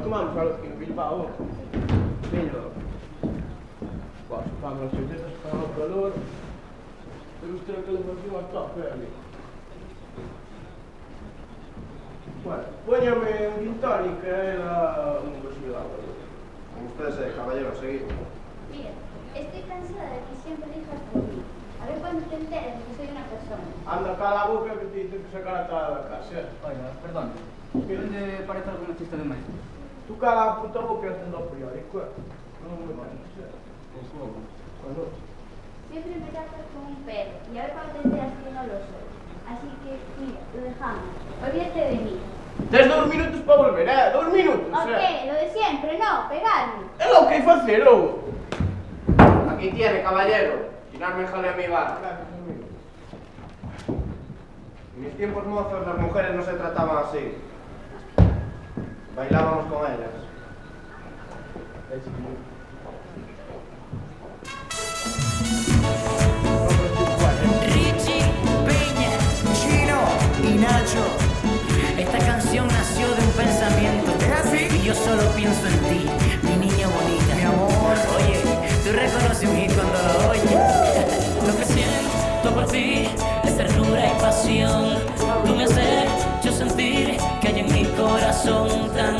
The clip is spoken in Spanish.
tomamos algo aquí en Bilbao. Pero, bueno, para los sujetos para el calor, pero usted que le motiva a tope, amigo. Bueno, póñame un gin tonic que era un vaso de agua. Como usted caballero, seguimos. Mira, estoy cansada de que siempre digas por mí. A ver cuando te enteres de que soy una persona. Anda, cala a boca que te dicen que sacar a toda la casa. Oiga, perdón. ¿Dónde parece algún chiste de maestro? Tú cala a puta boca haciendo periódico. No me entiendes. Bueno. Siempre me tratas como un perro. Y a ver cuando te enteras que no lo soy. Así que, mira, lo dejamos. Olvídate de mí. Tens 2 minutos para volver, 2 minutos. ¿O qué? Lo de siempre, no, pegarme. É lo que hai facelo. Aquí tiene, caballero. Tirarme jale a mi bar. En mis tiempos mozos las mujeres no se trataban así. Bailábamos con ellas. Richie, Peña, Chino y Nacho. Esta canción nació de un pensamiento. Y yo solo pienso en ti, mi niña bonita. Mi amor. Oye, tú reconoces un hit cuando lo oyes. Lo que siento por ti es ternura y pasión. Tú me has hecho sentir que hay en mi corazón tan